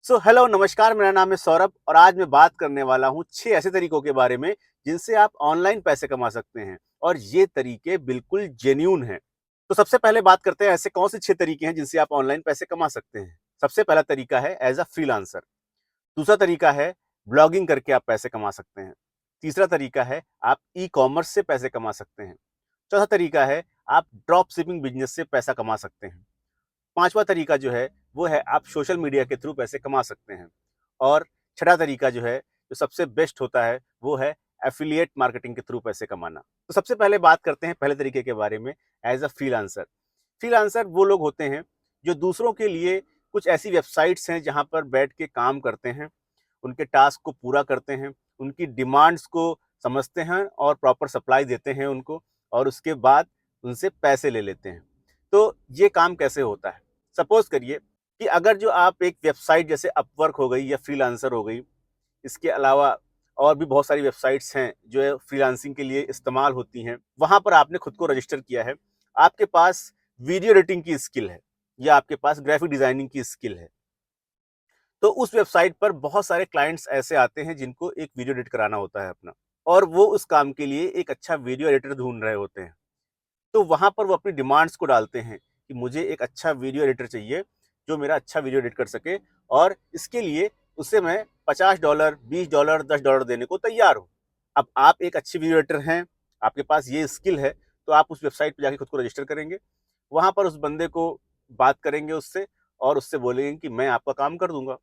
Hello नमस्कार, मेरा नाम है सौरभ और आज मैं बात करने वाला हूँ 6 ऐसे तरीकों के बारे में जिनसे आप ऑनलाइन पैसे कमा सकते हैं और ये तरीके बिल्कुल जेन्युइन हैं। तो सबसे पहले बात करते हैं ऐसे कौन से 6 तरीके हैं जिनसे आप ऑनलाइन पैसे कमा सकते हैं। सबसे पहला तरीका है एज़ अ फ्रीलांसर। दूसरा तरीका है ब्लॉगिंग करके आप पैसे कमा सकते हैं। तीसरा तरीका है आप ई-कॉमर्स से पैसे कमा सकते हैं। चौथा तरीका है आप ड्रॉप शिपिंग बिज़नेस से पैसा कमा सकते हैं। पाँचवा तरीका जो है, वो है आप सोशल मीडिया के थ्रू पैसे कमा सकते हैं। और छठा तरीका जो है, जो सबसे बेस्ट होता है, वो है एफ़िलिएट मार्केटिंग के थ्रू पैसे कमाना। तो सबसे पहले बात करते हैं पहले तरीके के बारे में एज़ अ फ्रीलांसर। फ्रीलांसर वो लोग होते हैं, जो दूसरों के लिए कुछ ऐसी वेबसाइट्स हैं, जहाँ पर बैठ के काम करते हैं, उनके टास्क को पूरा करते हैं, उनकी डिमांड्स को समझते हैं और प्रॉपर सप्लाई देते हैं उनको और उसके बाद उनसे पैसे ले लेते हैं। तो ये काम कैसे होता है? सपोज़ करिए कि अगर जो आप एक वेबसाइट जैसे अपवर्क हो गई या फ्रीलांसर हो गई, इसके अलावा और भी बहुत सारी वेबसाइट्स हैं जो है फ्रीलांसिंग के लिए इस्तेमाल होती हैं। वहाँ पर आपने खुद को रजिस्टर किया है। आपके पास वीडियो एडिटिंग की स्किल है या आपके पास ग्राफिक डिज़ाइनिंग की स्किल है। तो उस वेबसाइट पर बहुत सारे क्लाइंट्स ऐसे आते हैं जिनको एक वीडियो एडिट कराना होता है अपना और वो उस काम के लिए एक अच्छा वीडियो एडिटर ढूँढ रहे होते हैं। तो वहाँ पर वो अपनी डिमांड्स को डालते हैं कि मुझे एक अच्छा वीडियो एडिटर चाहिए, जो मेरा अच्छा वीडियो एडिट कर सके और इसके लिए उसे मैं $50, $20, $10 देने को तैयार हूँ। अब आप एक अच्छे वीडियो एडिटर हैं, आपके पास ये स्किल है, तो आप उस वेबसाइट पे जाके खुद को रजिस्टर करेंगे। वहाँ पर उस बंदे को बात करेंगे उससे और उससे बोलेंगे कि मैं आपका काम कर दूँगा।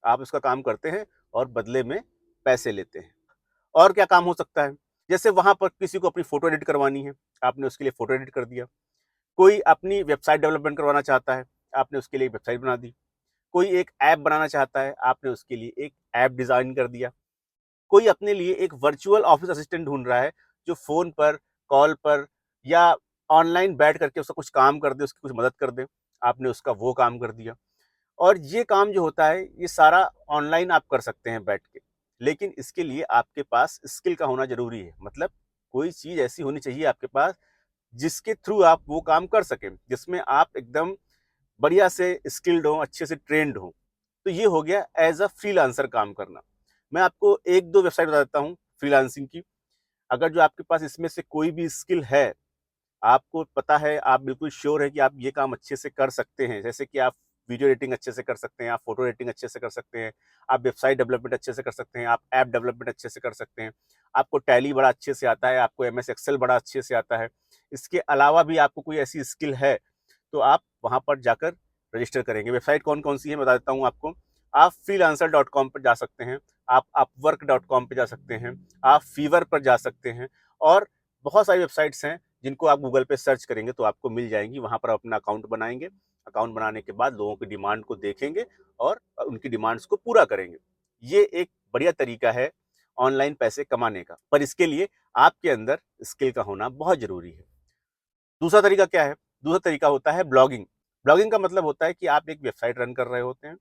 आप उसका काम करते हैं और बदले में पैसे लेते हैं। और क्या काम हो सकता है? जैसे वहाँ पर किसी को अपनी फ़ोटो एडिट करवानी है, आपने उसके लिए फ़ोटो एडिट कर दिया। कोई अपनी वेबसाइट डेवलपमेंट करवाना चाहता है, आपने उसके लिए एक वेबसाइट बना दी। कोई एक ऐप बनाना चाहता है, आपने उसके लिए एक ऐप डिज़ाइन कर दिया। कोई अपने लिए एक वर्चुअल ऑफ़िस असिस्टेंट ढूँढ रहा है, जो फ़ोन पर, कॉल पर या ऑनलाइन बैठ करके उसका कुछ काम कर दे, उसकी कुछ मदद कर दे, आपने उसका वो काम कर दिया। और ये काम जो होता है, ये सारा ऑनलाइन आप कर सकते हैं बैठ के। लेकिन इसके लिए आपके पास स्किल का होना ज़रूरी है। मतलब कोई चीज़ ऐसी होनी चाहिए आपके पास, जिसके थ्रू आप वो काम कर सकें, जिसमें आप एकदम बढ़िया से स्किल्ड हों, अच्छे से ट्रेन्ड हों। तो ये हो गया एज़ अ फ्रीलांसर काम करना। मैं आपको 1-2 वेबसाइट बता देता हूँ फ्रीलांसिंग की। अगर जो आपके पास इसमें से कोई भी स्किल है, आपको पता है, आप बिल्कुल श्योर है कि आप ये काम अच्छे से कर सकते हैं। जैसे कि आप वीडियो एडिटिंग अच्छे से कर सकते हैं, आप फ़ोटो एडिटिंग अच्छे से कर सकते हैं, आप वेबसाइट डेवलपमेंट अच्छे से कर सकते हैं, आप ऐप डेवलपमेंट अच्छे से कर सकते हैं, आपको टैली बड़ा अच्छे से आता है, आपको एमएस एक्सेल बड़ा अच्छे से आता है। इसके अलावा भी आपको कोई ऐसी स्किल है, तो आप वहाँ पर जाकर रजिस्टर करेंगे। वेबसाइट कौन-कौन सी है, मैं बता देता हूँ आपको। आप freelancer.com पर जा सकते हैं, आप upwork.com पे जा सकते हैं, आप fiverr पर जा सकते हैं और बहुत सारी वेबसाइट्स हैं जिनको आप गूगल पे सर्च करेंगे तो आपको मिल जाएँगी। वहाँ पर अपना अकाउंट बनाएँगे, अकाउंट बनाने के बाद लोगों की डिमांड को देखेंगे और उनकी डिमांड्स को पूरा करेंगे। ये एक बढ़िया तरीका है ऑनलाइन पैसे कमाने का, पर इसके लिए आपके अंदर स्किल का होना बहुत ज़रूरी है। दूसरा तरीका क्या है? दूसरा तरीका होता है ब्लॉगिंग। ब्लॉगिंग का मतलब होता है कि आप एक वेबसाइट रन कर रहे होते हैं।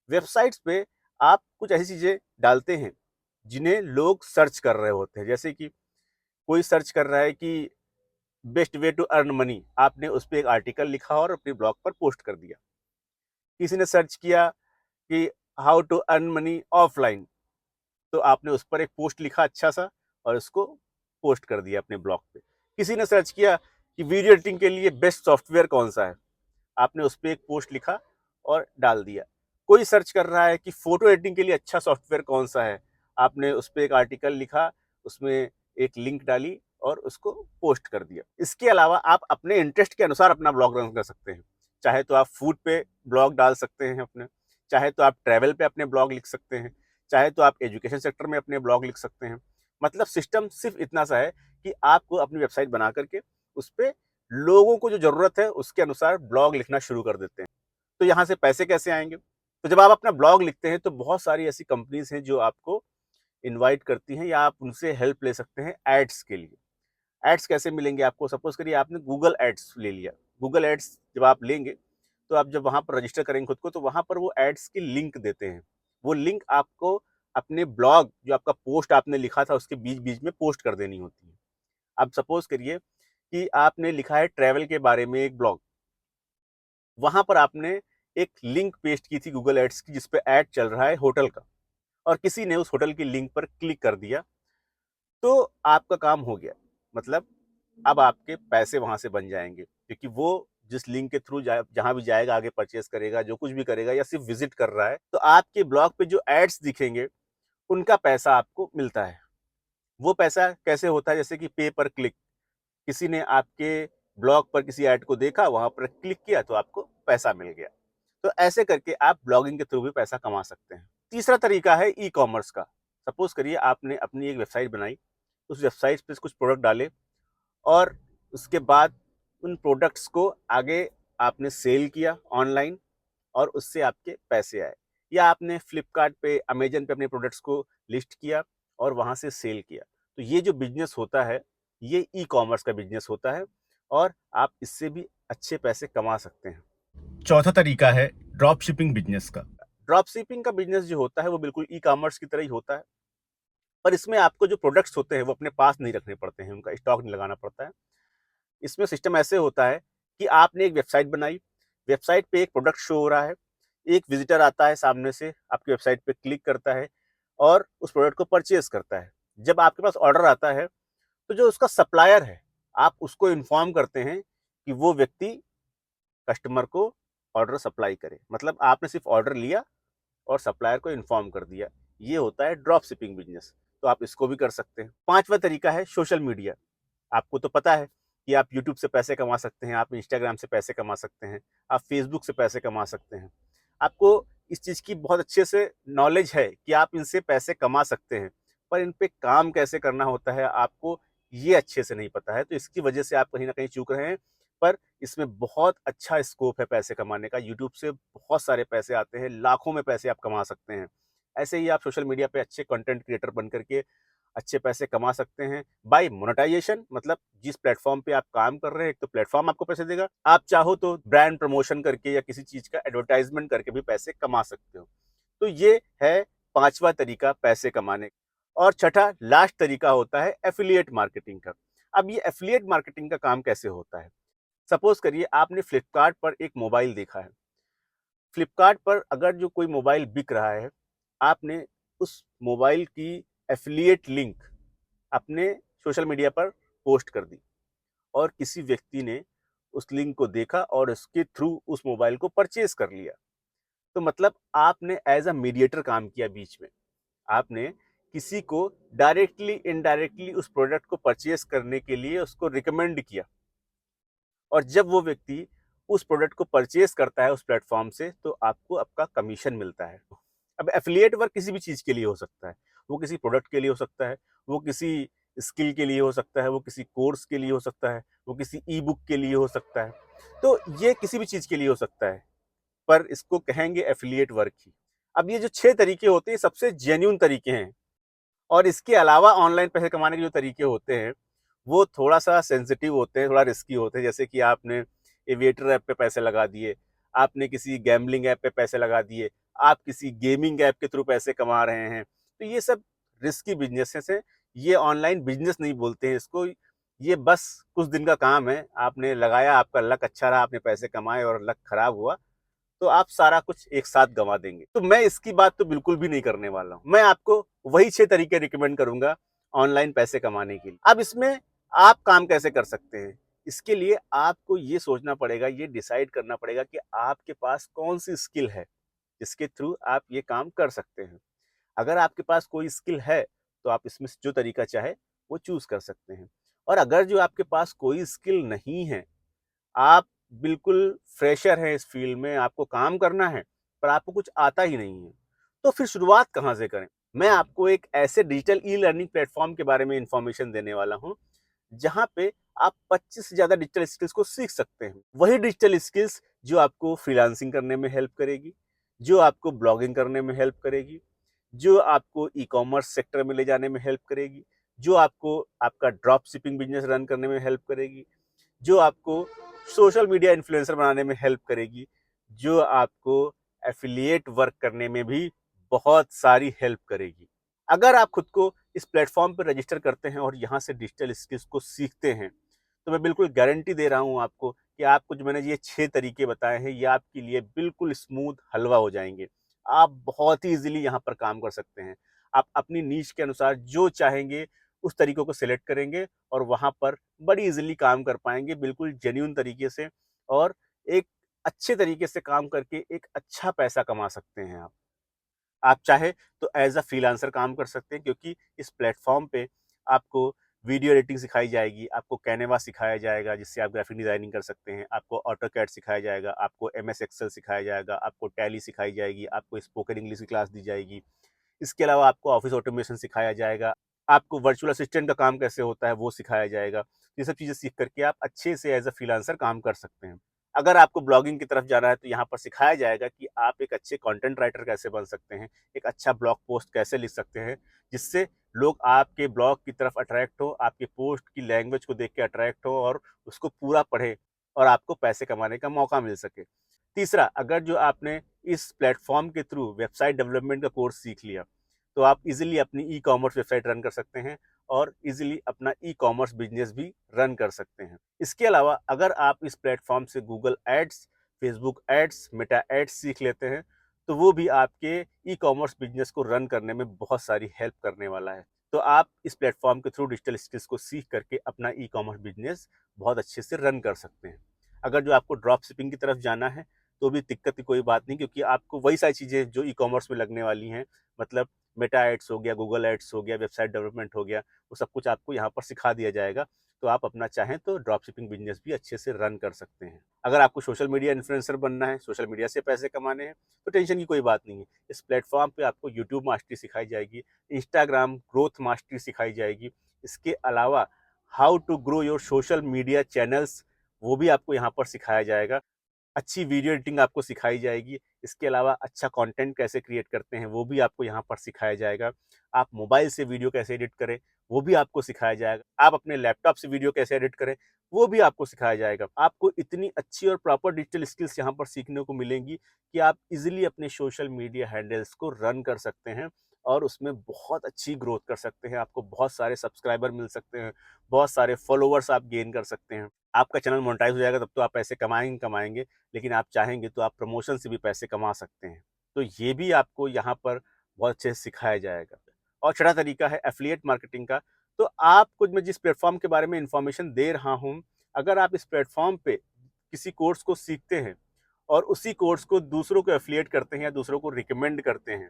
वेबसाइट्स पे आप कुछ ऐसी चीज़ें डालते हैं, जिन्हें लोग सर्च कर रहे होते हैं। जैसे कि कोई सर्च कर रहा है कि best way to earn money, आपने उस पे एक आर्टिकल लिखा और अपने ब्लॉग पर पोस्ट कर दिया। किसी ने सर्च किया कि how to earn money offline, तो आपने उस पर एक पोस्ट लिखा अच्छा-सा और उसको पोस्ट कर दिया अपने ब्लॉग पे। किसी ने सर्च किया कि वीडियो एडिटिंग के लिए बेस्ट सॉफ्टवेयर कौन-सा है, आपने उस पे एक पोस्ट लिखा और डाल दिया। कोई सर्च कर रहा है कि फ़ोटो एडिटिंग के लिए अच्छा सॉफ्टवेयर कौन-सा है, आपने उस पे एक आर्टिकल लिखा, उसमें एक लिंक डाली और उसको पोस्ट कर दिया। इसके अलावा आप अपने इंटरेस्ट के अनुसार अपना ब्लॉग रन कर सकते हैं। चाहे तो आप फूड पे ब्लॉग डाल सकते हैं अपने, चाहे तो आप ट्रैवल पे अपने ब्लॉग लिख सकते हैं, चाहे तो आप एजुकेशन सेक्टर में अपने ब्लॉग लिख सकते हैं। मतलब सिस्टम सिर्फ़ इतना सा है कि आपको अपनी वेबसाइट बना कर के उस पे लोगों को जो ज़रूरत है उसके अनुसार ब्लॉग लिखना शुरू कर देते हैं। तो यहाँ से पैसे कैसे आएँगे? तो जब आप अपना ब्लॉग लिखते हैं तो बहुत सारी ऐसी कंपनीज़ हैं जो आपको इनवाइट करती हैं या आप उनसे हेल्प ले सकते हैं एड्स के लिए। एड्स कैसे मिलेंगे आपको? सपोज़ करिए आपने गूगल एड्स ले लिया। गूगल एड्स जब आप लेंगे, तो आप जब वहाँ पर रजिस्टर करेंगे खुद को, तो वहाँ पर वो एड्स की लिंक देते हैं। वो लिंक आपको अपने ब्लॉग जो आपका पोस्ट आपने लिखा था, उसके बीच-बीच में पोस्ट कर देनी होती है। अब सपोज़ करिए कि आपने लिखा है ट्रैवल के बारे में एक ब्लॉग, वहाँ पर आपने एक लिंक पेस्ट की थी गूगल एड्स की, जिस पे ऐड चल रहा है होटल का, और किसी ने उस होटल की लिंक पर क्लिक कर दिया, तो आपका काम हो गया। मतलब अब आपके पैसे वहां से बन जाएंगे, क्योंकि वो जिस लिंक के थ्रू जहां भी जाएगा, आगे परचेस करेगा, जो कुछ भी करेगा, या सिर्फ विजिट कर रहा है, तो आपके ब्लॉग पे जो एड्स दिखेंगे उनका पैसा आपको मिलता है। वो पैसा कैसे होता है? जैसे कि पे पर क्लिक, किसी ने आपके ब्लॉग पर किसी ऐड को देखा, वहां पर क्लिक किया, तो आपको पैसा मिल गया। तो ऐसे करके आप ब्लॉगिंग के थ्रू भी पैसा कमा सकते हैं। तीसरा तरीका है ई कॉमर्स का। सपोज करिए आपने अपनी एक वेबसाइट बनाई, उस वेबसाइट पे कुछ प्रोडक्ट डाले, और उसके बाद उन प्रोडक्ट्स को आगे आपने सेल किया ऑनलाइन, और उससे आपके पैसे आए। या आपने फ्लिपकार्ट पे, अमेजन पे अपने प्रोडक्ट्स को लिस्ट किया और वहाँ से सेल किया। तो ये जो बिजनेस होता है, ये ई कॉमर्स का बिजनेस होता है, और आप इससे भी अच्छे पैसे कमा सकते हैं। चौथा तरीका है ड्रॉप शिपिंग बिजनेस का। ड्रॉप शिपिंग का बिजनेस जो होता है वो बिल्कुल ई कॉमर्स की तरह ही होता है, पर इसमें आपको जो प्रोडक्ट्स होते हैं वो अपने पास नहीं रखने पड़ते हैं, उनका स्टॉक नहीं लगाना पड़ता है। इसमें सिस्टम ऐसे होता है कि आपने एक वेबसाइट बनाई, वेबसाइट पे एक प्रोडक्ट शो हो रहा है, एक विजिटर आता है सामने से, आपकी वेबसाइट पे क्लिक करता है और उस प्रोडक्ट को परचेज करता है। जब आपके पास ऑर्डर आता है, तो जो उसका सप्लायर है, आप उसको इन्फॉर्म करते हैं कि वो व्यक्ति कस्टमर को ऑर्डर सप्लाई करे। मतलब आपने सिर्फ ऑर्डर लिया और सप्लायर को इन्फॉर्म कर दिया। ये होता है ड्रॉप शिपिंग बिजनेस। तो आप इसको भी कर सकते हैं। पांचवा तरीका है सोशल मीडिया। आपको तो पता है कि आप यूट्यूब से पैसे कमा सकते हैं, आप इंस्टाग्राम से पैसे कमा सकते हैं, आप फेसबुक से पैसे कमा सकते हैं। आपको इस चीज़ की बहुत अच्छे से नॉलेज है कि आप इनसे पैसे कमा सकते हैं, पर इन पे काम कैसे करना होता है आपको ये अच्छे से नहीं पता है। तो इसकी वजह से आप कहीं ना कहीं चूक रहे हैं। पर इसमें बहुत अच्छा स्कोप है पैसे कमाने का। यूट्यूब से बहुत सारे पैसे आते हैं, लाखों में पैसे आप कमा सकते हैं। ऐसे ही आप सोशल मीडिया पे अच्छे कंटेंट क्रिएटर बन करके अच्छे पैसे कमा सकते हैं बाय मोनेटाइजेशन। मतलब जिस प्लेटफॉर्म पे आप काम कर रहे हैं, एक तो प्लेटफॉर्म आपको पैसे देगा, आप चाहो तो ब्रांड प्रमोशन करके या किसी चीज का एडवर्टाइजमेंट करके भी पैसे कमा सकते हो। तो ये है पांचवा तरीका पैसे कमाने का। और छठा लास्ट तरीका होता है एफिलिएट मार्केटिंग का। अब ये एफिलिएट मार्केटिंग का काम कैसे होता है? सपोज करिए आपने फ्लिपकार्ट पर एक मोबाइल देखा है। फ्लिपकार्ट पर अगर जो कोई मोबाइल बिक रहा है, आपने उस मोबाइल की एफिलिएट लिंक अपने सोशल मीडिया पर पोस्ट कर दी, और किसी व्यक्ति ने उस लिंक को देखा और उसके थ्रू उस मोबाइल को परचेज कर लिया। तो मतलब आपने एज अ मीडिएटर काम किया बीच में। आपने किसी को डायरेक्टली इनडायरेक्टली उस प्रोडक्ट को परचेज करने के लिए उसको रिकमेंड किया, और जब वो व्यक्ति उस प्रोडक्ट को परचेज करता है उस प्लेटफॉर्म से, तो आपको आपका कमीशन मिलता है। अब एफिलिएट वर्क किसी भी चीज के लिए हो सकता है। वो किसी प्रोडक्ट के लिए हो सकता है, वो किसी स्किल के लिए हो सकता है, वो किसी कोर्स के लिए हो सकता है, वो किसी ई बुक के लिए हो सकता है। तो ये किसी भी चीज के लिए हो सकता है, पर इसको कहेंगे एफिलिएट वर्क ही। अब ये जो 6 तरीके होते हैं सबसे जेन्युइन तरीके हैं, और इसके अलावा ऑनलाइन पैसे कमाने के जो तरीके होते हैं वो थोड़ा सा सेंसिटिव होते हैं, थोड़ा रिस्की होते हैं। जैसे कि आपने एविएटर ऐप पे पैसे लगा दिए, आपने किसी गैम्बलिंग ऐप पे पैसे लगा दिए, आप किसी गेमिंग ऐप के थ्रू पैसे कमा रहे हैं। तो ये सब रिस्की बिजनेसेस हैं। ये ऑनलाइन बिजनेस नहीं बोलते हैं इसको। ये बस कुछ दिन का काम है, आपने लगाया, आपका लक अच्छा रहा, आपने पैसे कमाए, और लक खराब हुआ तो आप सारा कुछ एक साथ गंवा देंगे। तो मैं इसकी बात तो बिल्कुल भी नहीं करने वाला हूं। मैं आपको वही 6 तरीके रिकमेंड करूंगा ऑनलाइन पैसे कमाने के लिए। अब इसमें आप काम कैसे कर सकते हैं? इसके लिए आपको ये सोचना पड़ेगा, ये डिसाइड करना पड़ेगा कि आपके पास कौन सी स्किल है जिसके थ्रू आप ये काम कर सकते हैं। अगर आपके पास कोई स्किल है तो आप इसमें से जो तरीका चाहे वो चूज कर सकते हैं। और अगर जो आपके पास कोई स्किल नहीं है, आप बिल्कुल फ्रेशर हैं इस फील्ड में, आपको काम करना है पर आपको कुछ आता ही नहीं है, तो फिर शुरुआत कहाँ से करें? मैं आपको एक ऐसे डिजिटल ई लर्निंग प्लेटफॉर्म के बारे में इंफॉर्मेशन देने वाला हूँ, जहाँ पे आप 25 से ज़्यादा डिजिटल स्किल्स को सीख सकते हैं। वही डिजिटल स्किल्स जो आपको फ्रीलांसिंग करने में हेल्प करेगी, जो आपको ब्लॉगिंग करने में हेल्प करेगी, जो आपको ई कॉमर्स सेक्टर में ले जाने में हेल्प करेगी, जो आपको आपका ड्रॉप शिपिंग बिजनेस रन करने में हेल्प करेगी, जो आपको सोशल मीडिया इन्फ्लुएंसर बनाने में हेल्प करेगी, जो आपको एफिलिएट वर्क करने में भी बहुत सारी हेल्प करेगी। अगर आप खुद को इस प्लेटफॉर्म पर रजिस्टर करते हैं और यहाँ से डिजिटल स्किल्स को सीखते हैं, तो मैं बिल्कुल गारंटी दे रहा हूँ आपको कि आपको जो मैंने ये 6 तरीके बताए हैं, ये आपके लिए बिल्कुल स्मूथ हलवा हो जाएँगे। आप बहुत ही ईज़िली यहाँ पर काम कर सकते हैं। आप अपनी नीश के अनुसार जो चाहेंगे, उस तरीकों को सेलेक्ट करेंगे और वहाँ पर बड़ी ईज़िली काम कर पाएँगे, बिल्कुल जेन्युइन तरीके से और एक अच्छे तरीके से काम करके एक अच्छा पैसा कमा सकते हैं आप। आप चाहे तो एज़ अ फ्रीलांसर काम कर सकते हैं क्योंकि इस प्लेटफ़ॉर्म पे आपको वीडियो एडिटिंग सिखाई जाएगी, आपको कैनवा सिखाया जाएगा जिससे आप ग्राफ़िक डिज़ाइनिंग कर सकते हैं, आपको ऑटोकैड सिखाया जाएगा, आपको एमएस एक्सेल सिखाया जाएगा, आपको टैली सिखाई जाएगी, आपको स्पोकन इंग्लिश की क्लास दी जाएगी। इसके अलावा आपको ऑफ़िस ऑटोमेशन सिखाया जाएगा, आपको वर्चुअल असिस्टेंट का काम कैसे होता है वो सिखाया जाएगा। ये सब चीज़ें सीख कर के आप अच्छे से एज़ अ फ्रीलांसर काम कर सकते हैं। अगर आपको ब्लॉगिंग की तरफ जाना है तो यहाँ पर सिखाया जाएगा कि आप एक अच्छे कंटेंट राइटर कैसे बन सकते हैं, एक अच्छा ब्लॉग पोस्ट कैसे लिख सकते हैं, जिससे लोग आपके ब्लॉग की तरफ अट्रैक्ट हो, आपके पोस्ट की लैंग्वेज को देख के अट्रैक्ट हो और उसको पूरा पढ़ें और आपको पैसे कमाने का मौका मिल सके। तीसरा, अगर जो आपने इस प्लेटफ़ॉर्म के थ्रू वेबसाइट डेवलपमेंट का कोर्स सीख लिया, तो आप ईज़िली अपनी ई-कॉमर्स वेबसाइट रन कर सकते हैं और ईज़िली अपना ई-कॉमर्स बिज़नेस भी रन कर सकते हैं। इसके अलावा अगर आप इस प्लेटफ़ॉर्म से Google ads, Facebook ads, Meta ads सीख लेते हैं, तो वो भी आपके ई-कॉमर्स बिज़नेस को रन करने में बहुत सारी हेल्प करने वाला है। तो आप इस प्लेटफ़ॉर्म के थ्रू डिजिटल स्किल्स को सीख करके अपना ई-कॉमर्स बिज़नेस बहुत अच्छे से रन कर सकते हैं। अगर जो आपको ड्रॉप शिपिंग की तरफ जाना है, तो भी दिक्कत की कोई बात नहीं क्योंकि आपको वही सारी चीज़ें जो ई-कॉमर्स में लगने वाली हैं, मतलब मेटा एड्स हो गया, गूगल एड्स हो गया, वेबसाइट डेवलपमेंट हो गया, वो सब कुछ आपको यहाँ पर सिखा दिया जाएगा। तो आप अपना चाहें तो ड्रॉप शिपिंग बिज़नेस भी अच्छे से रन कर सकते हैं। अगर आपको सोशल मीडिया इन्फ्लुएंसर बनना है, सोशल मीडिया से पैसे कमाने हैं, तो टेंशन की कोई बात नहीं है। इस प्लेटफ़ॉर्म पे आपको यूट्यूब मास्टरी सिखाई जाएगी, इंस्टाग्राम ग्रोथ मास्टरी सिखाई जाएगी। इसके अलावा how to grow your social media channels वो भी आपको यहाँ पर सिखाया जाएगा। अच्छी वीडियो एडिटिंग आपको सिखाई जाएगी। इसके अलावा अच्छा कंटेंट कैसे क्रिएट करते हैं, वो भी आपको यहाँ पर सिखाया जाएगा। आप मोबाइल से वीडियो कैसे एडिट करें, वो भी आपको सिखाया जाएगा। आप अपने लैपटॉप से वीडियो कैसे एडिट करें, वो भी आपको सिखाया जाएगा। आपको इतनी अच्छी और प्रॉपर डिजिटल स्किल्स यहाँ पर सीखने को मिलेंगी कि आप ईज़िली अपने सोशल मीडिया हैंडल्स को रन कर सकते हैं और उसमें बहुत अच्छी ग्रोथ कर सकते हैं। आपको बहुत सारे सब्सक्राइबर मिल सकते हैं, बहुत सारे फॉलोवर्स आप गेन कर सकते हैं। आपका चैनल मोनेटाइज़ हो जाएगा तब तो आप पैसे कमाएँगे कमाएँगे, लेकिन आप चाहेंगे तो आप प्रमोशन से भी पैसे कमा सकते हैं। तो ये भी आपको यहाँ पर बहुत अच्छे से सिखाया जाएगा। और छठा तरीका है एफ़िलिएट मार्केटिंग का। तो आपको मैं जिस प्लेटफ़ॉर्म के बारे में इन्फॉर्मेशन दे रहा हूँ, अगर आप इस प्लेटफ़ॉर्म पे किसी कोर्स को सीखते हैं और उसी कोर्स को दूसरों को एफ़िलिएट करते हैं या दूसरों को रिकमेंड करते हैं,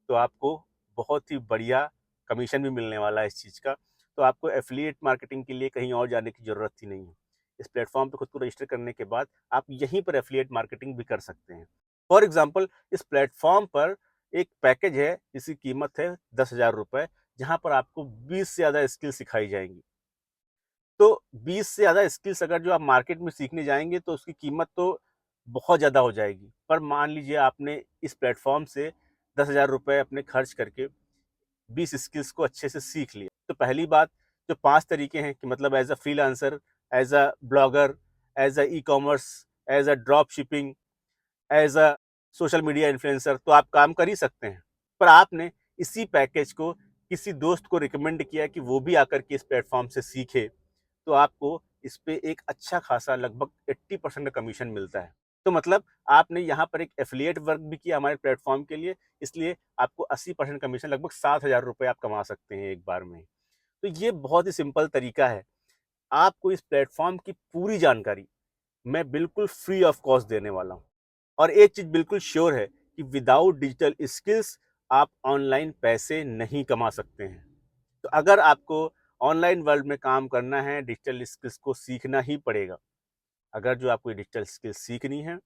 तो आपको बहुत ही बढ़िया कमीशन भी मिलने वाला है इस चीज़ का। तो आपको एफ़िलिएट मार्केटिंग के लिए कहीं और जाने की ज़रूरत ही नहीं है। इस प्लेटफ़ॉर्म पे खुद को रजिस्टर करने के बाद आप यहीं पर एफ़िलिएट मार्केटिंग भी कर सकते हैं। फॉर एग्ज़ाम्पल इस प्लेटफ़ॉर्म पर एक पैकेज है जिसकी कीमत है ₹10,000 जहाँ पर आपको 20 से ज़्यादा स्किल सिखाई जाएँगी। तो 20 से ज़्यादा स्किल्स अगर जो आप मार्केट में सीखने जाएँगे तो उसकी कीमत तो बहुत ज़्यादा हो जाएगी। पर मान लीजिए आपने इस प्लेटफ़ॉर्म से ₹10,000 अपने खर्च करके 20 स्किल्स को अच्छे से सीख लिया। तो पहली बात जो 5 तरीके हैं कि मतलब as a freelancer, as a blogger, as a e-commerce, as a drop shipping, as a social media influencer तो आप काम कर ही सकते हैं। पर आपने इसी पैकेज को किसी दोस्त को रिकमेंड किया कि वो भी आकर के इस प्लेटफ़ॉर्म से सीखे, तो आपको इस पे एक अच्छा खासा लगभग 80% का कमीशन मिलता है। तो मतलब आपने यहाँ पर एक एफ़िलिएट वर्क भी किया हमारे प्लेटफ़ॉर्म के लिए, इसलिए आपको 80% कमीशन लगभग ₹7,000 आप कमा सकते हैं एक बार में ही। तो ये बहुत ही सिंपल तरीका है। आपको इस प्लेटफ़ॉर्म की पूरी जानकारी मैं बिल्कुल फ्री ऑफ कॉस्ट देने वाला हूँ। और एक चीज़ बिल्कुल श्योर है कि विदाउट डिजिटल स्किल्स आप ऑनलाइन पैसे नहीं कमा सकते हैं। तो अगर आपको ऑनलाइन वर्ल्ड में काम करना है, डिजिटल स्किल्स को सीखना ही पड़ेगा। अगर जो आपको डिजिटल स्किल्स सीखनी है,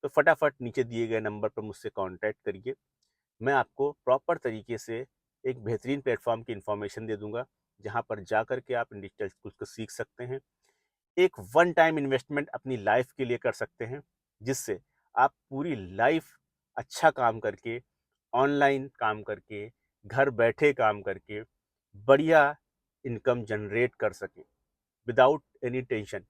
तो फटाफट नीचे दिए गए नंबर पर मुझसे कॉन्टैक्ट करिए। मैं आपको प्रॉपर तरीके से एक बेहतरीन प्लेटफ़ॉर्म की इन्फॉर्मेशन दे दूँगा, जहाँ पर जा कर के आप इन डिजिटल स्किल्स को सीख सकते हैं। एक वन टाइम इन्वेस्टमेंट अपनी लाइफ़ के लिए कर सकते हैं, जिससे आप पूरी लाइफ़ अच्छा काम करके, ऑनलाइन काम करके, घर बैठे काम करके, बढ़िया इनकम जनरेट कर सकें, विदाउट एनी टेंशन।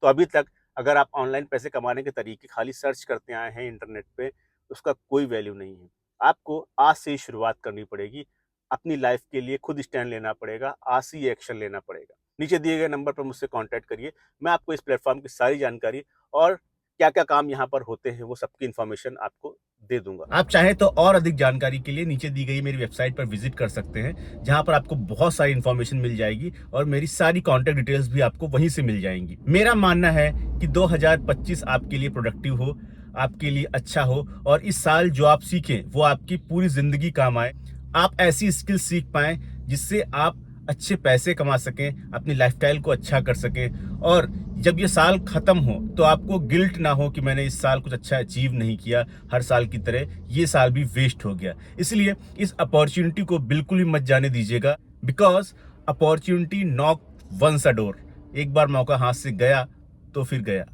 तो अभी तक अगर आप ऑनलाइन पैसे कमाने के तरीके खाली सर्च करते आए हैं इंटरनेट पे, उसका कोई वैल्यू नहीं है। आपको आज से ही शुरुआत करनी पड़ेगी। अपनी लाइफ़ के लिए खुद स्टैंड लेना पड़ेगा, आज से ही एक्शन लेना पड़ेगा। नीचे दिए गए नंबर पर मुझसे कॉन्टैक्ट करिए। मैं आपको इस प्लेटफॉर्म की सारी जानकारी और क्या-क्या काम यहाँ पर होते हैं, वो सबकी इन्फॉर्मेशन आपको दे दूँगा। आप चाहें तो और अधिक जानकारी के लिए नीचे दी गई मेरी वेबसाइट पर विज़िट कर सकते हैं, जहाँ पर आपको बहुत सारी इन्फॉर्मेशन मिल जाएगी और मेरी सारी कॉन्टैक्ट डिटेल्स भी आपको वहीं से मिल जाएँगी। मेरा मानना है कि 2025 आपके लिए प्रोडक्टिव हो, आपके लिए अच्छा हो और इस साल जो आप सीखें, वो आपकी पूरी ज़िंदगी काम आए। आप ऐसी स्किल सीख पाएँ, जिससे आप अच्छे पैसे कमा सकें, अपनी लाइफ़स्टाइल को अच्छा कर सकें और जब ये साल खत्म हो तो आपको गिल्ट ना हो कि मैंने इस साल कुछ अच्छा अचीव नहीं किया, हर साल की तरह ये साल भी वेस्ट हो गया। इसलिए इस अपॉर्च्युनिटी को बिल्कुल भी मत जाने दीजिएगा, because opportunity knock once a door. एक बार मौका हाथ से गया तो फिर गया।